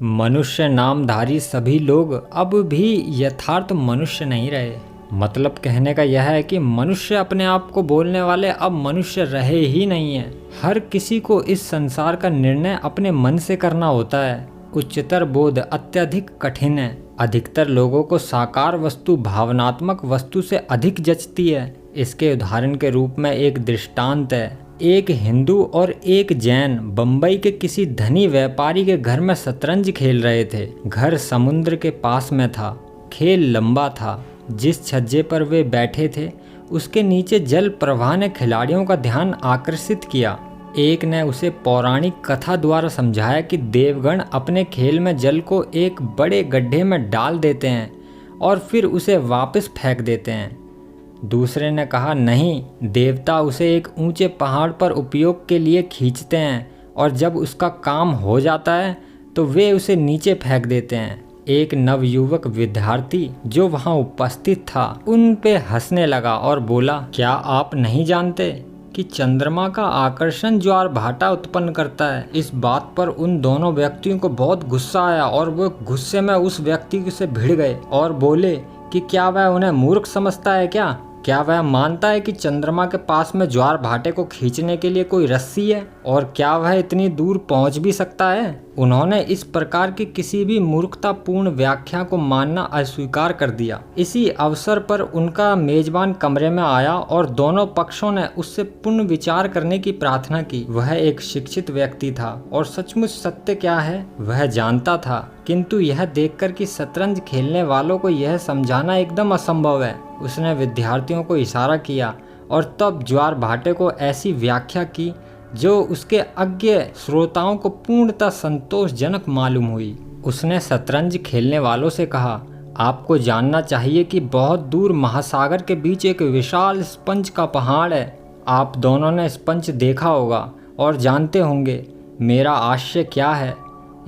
मनुष्य नामधारी सभी लोग अब भी यथार्थ मनुष्य नहीं रहे। मतलब कहने का यह है कि मनुष्य अपने आप को बोलने वाले अब मनुष्य रहे ही नहीं है। हर किसी को इस संसार का निर्णय अपने मन से करना होता है। उच्चतर बोध अत्यधिक कठिन है। अधिकतर लोगों को साकार वस्तु भावनात्मक वस्तु से अधिक जचती है। इसके उदाहरण के रूप में एक दृष्टांत है। एक हिंदू और एक जैन बंबई के किसी धनी व्यापारी के घर में शतरंज खेल रहे थे। घर समुद्र के पास में था। खेल लंबा था। जिस छज्जे पर वे बैठे थे उसके नीचे जल प्रवाह ने खिलाड़ियों का ध्यान आकर्षित किया। एक ने उसे पौराणिक कथा द्वारा समझाया कि देवगण अपने खेल में जल को एक बड़े गड्ढे में डाल देते हैं और फिर उसे वापस फेंक देते हैं। दूसरे ने कहा नहीं, देवता उसे एक ऊंचे पहाड़ पर उपयोग के लिए खींचते हैं और जब उसका काम हो जाता है तो वे उसे नीचे फेंक देते हैं। एक नवयुवक विद्यार्थी जो वहां उपस्थित था उन पे हंसने लगा और बोला, क्या आप नहीं जानते कि चंद्रमा का आकर्षण ज्वार भाटा उत्पन्न करता है। इस बात पर उन दोनों व्यक्तियों को बहुत गुस्सा आया और वो गुस्से में उस व्यक्ति से भिड़ गए और बोले कि क्या वह उन्हें मूर्ख समझता है क्या वह मानता है कि चंद्रमा के पास में ज्वार भाटे को खींचने के लिए कोई रस्सी है और क्या वह इतनी दूर पहुंच भी सकता है। उन्होंने इस प्रकार की किसी भी मूर्खतापूर्ण व्याख्या को मानना अस्वीकार कर दिया। इसी अवसर पर उनका मेजबान कमरे में आया और दोनों पक्षों ने उससे पुनः विचार करने की प्रार्थना की। वह एक शिक्षित व्यक्ति था और सचमुच सत्य क्या है वह जानता था, किंतु यह देखकर कि शतरंज खेलने वालों को यह समझाना एकदम असंभव है, उसने विद्यार्थियों को इशारा किया और तब ज्वार भाटे को ऐसी व्याख्या की जो उसके अज्ञ श्रोताओं को पूर्णतः संतोषजनक मालूम हुई। उसने शतरंज खेलने वालों से कहा, आपको जानना चाहिए कि बहुत दूर महासागर के बीच एक विशाल स्पंज का पहाड़ है। आप दोनों ने स्पंज देखा होगा और जानते होंगे मेरा आश्चर्य क्या है।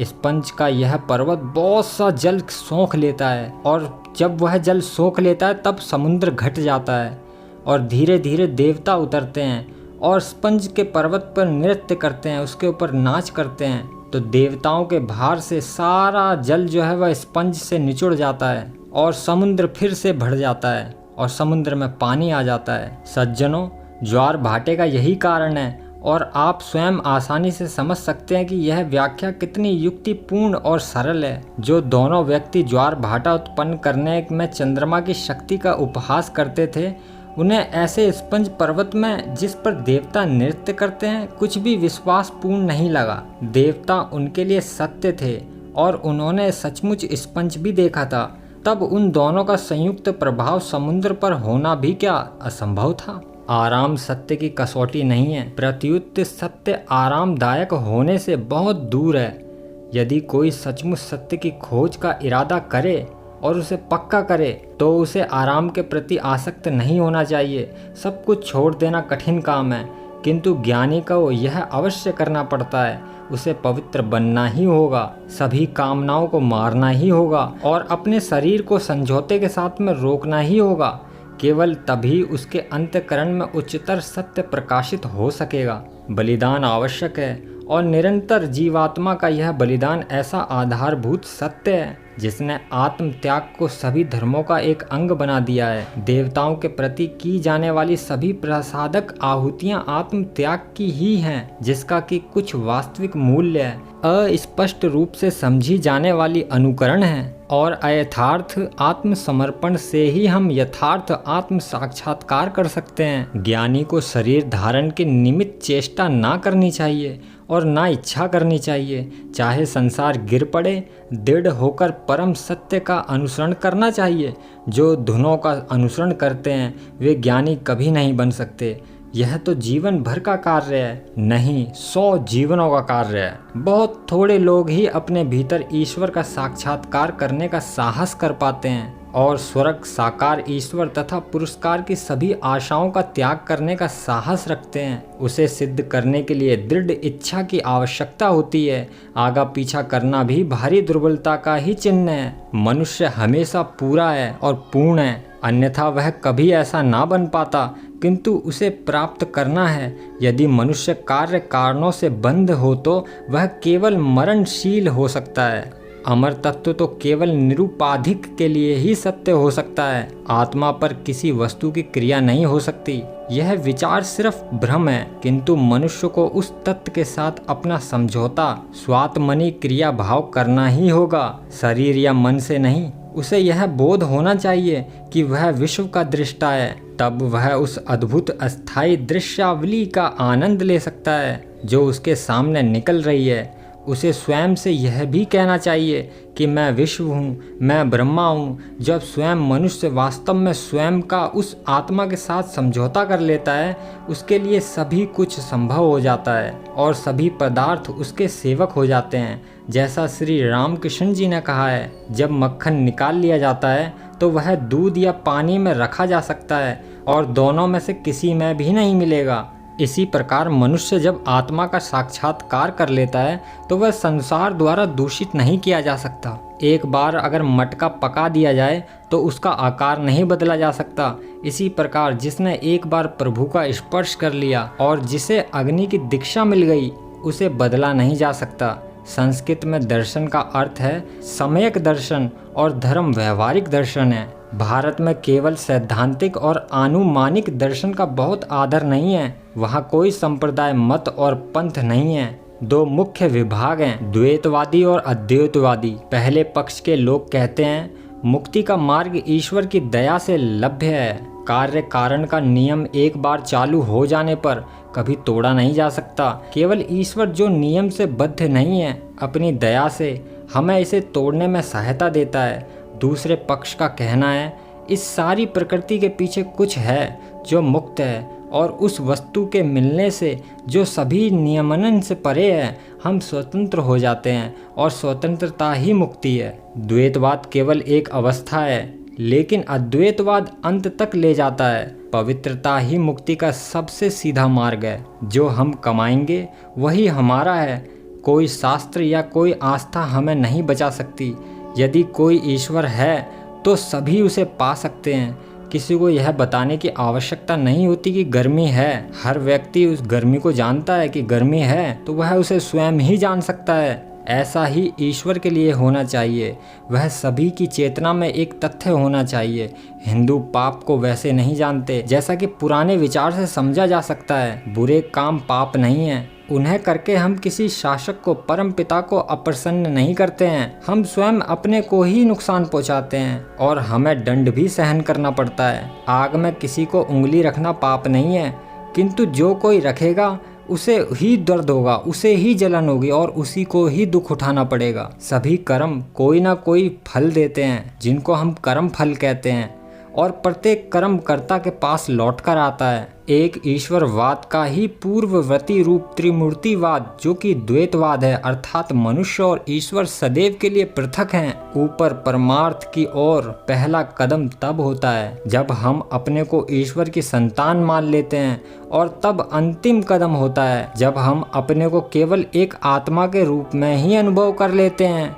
स्पंज का यह पर्वत बहुत सा जल सोख लेता है और जब वह जल सोख लेता है तब समुद्र घट जाता है और धीरे धीरे देवता उतरते हैं और स्पंज के पर्वत पर नृत्य करते हैं, उसके ऊपर नाच करते हैं। तो देवताओं के भार से सारा जल जो है वह स्पंज से निचुड़ जाता है और समुद्र फिर से भर जाता है और समुद्र में पानी आ जाता है। सज्जनों, ज्वार भाटे का यही कारण है और आप स्वयं आसानी से समझ सकते हैं कि यह व्याख्या कितनी युक्तिपूर्ण और सरल है। जो दोनों व्यक्ति ज्वार भाटा उत्पन्न करने में चंद्रमा की शक्ति का उपहास करते थे, उन्हें ऐसे स्पंज पर्वत में जिस पर देवता नृत्य करते हैं कुछ भी विश्वासपूर्ण नहीं लगा। देवता उनके लिए सत्य थे और उन्होंने सचमुच स्पंज भी देखा था। तब उन दोनों का संयुक्त प्रभाव समुद्र पर होना भी क्या असंभव था। आराम सत्य की कसौटी नहीं है, प्रत्युत सत्य आरामदायक होने से बहुत दूर है। यदि कोई सचमुच सत्य की खोज का इरादा करे और उसे पक्का करे तो उसे आराम के प्रति आसक्त नहीं होना चाहिए। सब कुछ छोड़ देना कठिन काम है, किंतु ज्ञानी को यह अवश्य करना पड़ता है। उसे पवित्र बनना ही होगा, सभी कामनाओं को मारना ही होगा और अपने शरीर को समझौते के साथ में रोकना ही होगा। केवल तभी उसके अंतःकरण में उच्चतर सत्य प्रकाशित हो सकेगा। बलिदान आवश्यक है और निरंतर जीवात्मा का यह बलिदान ऐसा आधारभूत सत्य है जिसने आत्म त्याग को सभी धर्मों का एक अंग बना दिया है। देवताओं के प्रति की जाने वाली सभी प्रसादक आहुतियां आत्म त्याग की ही हैं, जिसका कि कुछ वास्तविक मूल्य है, अस्पष्ट रूप से समझी जाने वाली अनुकरण है और अयथार्थ आत्मसमर्पण से ही हम यथार्थ आत्म साक्षात्कार कर सकते हैं। ज्ञानी को शरीर धारण के निमित्त चेष्टा ना करनी चाहिए और ना इच्छा करनी चाहिए। चाहे संसार गिर पड़े, दृढ़ होकर परम सत्य का अनुसरण करना चाहिए। जो धुनों का अनुसरण करते हैं वे ज्ञानी कभी नहीं बन सकते। यह तो जीवन भर का कार्य है, नहीं 100 जीवनों का कार्य है। बहुत थोड़े लोग ही अपने भीतर ईश्वर का साक्षात्कार करने का साहस कर पाते हैं और स्वर्ग, साकार ईश्वर तथा पुरस्कार की सभी आशाओं का त्याग करने का साहस रखते हैं। उसे सिद्ध करने के लिए दृढ़ इच्छा की आवश्यकता होती है। आगा पीछा करना भी भारी दुर्बलता का ही चिन्ह है। मनुष्य हमेशा पूरा है और पूर्ण है, अन्यथा वह कभी ऐसा ना बन पाता, किंतु उसे प्राप्त करना है। यदि मनुष्य कार्य कारणों से बंध हो तो वह केवल मरणशील हो सकता है। अमर तत्व तो केवल निरुपाधिक के लिए ही सत्य हो सकता है। आत्मा पर किसी वस्तु की क्रिया नहीं हो सकती। यह विचार सिर्फ भ्रम है, किंतु मनुष्य को उस तत्व के साथ अपना समझौता स्वात्मनि क्रिया भाव करना ही होगा, शरीर या मन से नहीं। उसे यह बोध होना चाहिए कि वह विश्व का दृष्टा है, तब वह उस अद्भुत अस्थायी दृश्यावली का आनंद ले सकता है जो उसके सामने निकल रही है। उसे स्वयं से यह भी कहना चाहिए कि मैं विश्व हूँ, मैं ब्रह्मा हूँ। जब स्वयं मनुष्य वास्तव में स्वयं का उस आत्मा के साथ समझौता कर लेता है, उसके लिए सभी कुछ संभव हो जाता है और सभी पदार्थ उसके सेवक हो जाते हैं। जैसा श्री रामकृष्ण जी ने कहा है, जब मक्खन निकाल लिया जाता है तो वह दूध या पानी में रखा जा सकता है और दोनों में से किसी में भी नहीं मिलेगा। इसी प्रकार मनुष्य जब आत्मा का साक्षात्कार कर लेता है तो वह संसार द्वारा दूषित नहीं किया जा सकता। एक बार अगर मटका पका दिया जाए तो उसका आकार नहीं बदला जा सकता। इसी प्रकार जिसने एक बार प्रभु का स्पर्श कर लिया और जिसे अग्नि की दीक्षा मिल गई, उसे बदला नहीं जा सकता। संस्कृत में दर्शन का अर्थ है सम्यक दर्शन और धर्म व्यवहारिक दर्शन है। भारत में केवल सैद्धांतिक और आनुमानिक दर्शन का बहुत आदर नहीं है। वहाँ कोई संप्रदाय, मत और पंथ नहीं है। दो मुख्य विभाग हैं, द्वैतवादी और अद्वैतवादी। पहले पक्ष के लोग कहते हैं मुक्ति का मार्ग ईश्वर की दया से लभ्य है। कार्य कारण का नियम एक बार चालू हो जाने पर कभी तोड़ा नहीं जा सकता। केवल ईश्वर जो नियम से बद्ध नहीं है, अपनी दया से हमें इसे तोड़ने में सहायता देता है। दूसरे पक्ष का कहना है इस सारी प्रकृति के पीछे कुछ है जो मुक्त है और उस वस्तु के मिलने से जो सभी नियमन से परे है, हम स्वतंत्र हो जाते हैं और स्वतंत्रता ही मुक्ति है। द्वैतवाद केवल एक अवस्था है, लेकिन अद्वैतवाद अंत तक ले जाता है। पवित्रता ही मुक्ति का सबसे सीधा मार्ग है। जो हम कमाएंगे वही हमारा है। कोई शास्त्र या कोई आस्था हमें नहीं बचा सकती। यदि कोई ईश्वर है तो सभी उसे पा सकते हैं। किसी को यह बताने की आवश्यकता नहीं होती कि गर्मी है। हर व्यक्ति उस गर्मी को जानता है कि गर्मी है, तो वह उसे स्वयं ही जान सकता है। ऐसा ही ईश्वर के लिए होना चाहिए। वह सभी की चेतना में एक तथ्य होना चाहिए। हिंदू पाप को वैसे नहीं जानते जैसा कि पुराने विचार से समझा जा सकता है। बुरे काम पाप नहीं है, उन्हें करके हम किसी शासक को, परम पिता को अप्रसन्न नहीं करते हैं। हम स्वयं अपने को ही नुकसान पहुंचाते हैं और हमें दंड भी सहन करना पड़ता है। आग में किसी को उंगली रखना पाप नहीं है, किंतु जो कोई रखेगा उसे ही दर्द होगा, उसे ही जलन होगी और उसी को ही दुख उठाना पड़ेगा। सभी कर्म कोई ना कोई फल देते हैं, जिनको हम कर्म फल कहते हैं, और प्रत्येक कर्म कर्ता के पास लौट कर आता है। एक ईश्वरवाद का ही पूर्ववर्ती रूप त्रिमूर्तिवाद, जो कि द्वैतवाद है, अर्थात मनुष्य और ईश्वर सदैव के लिए पृथक हैं। ऊपर परमार्थ की ओर पहला कदम तब होता है जब हम अपने को ईश्वर की संतान मान लेते हैं, और तब अंतिम कदम होता है जब हम अपने को केवल एक आत्मा के रूप में ही अनुभव कर लेते हैं।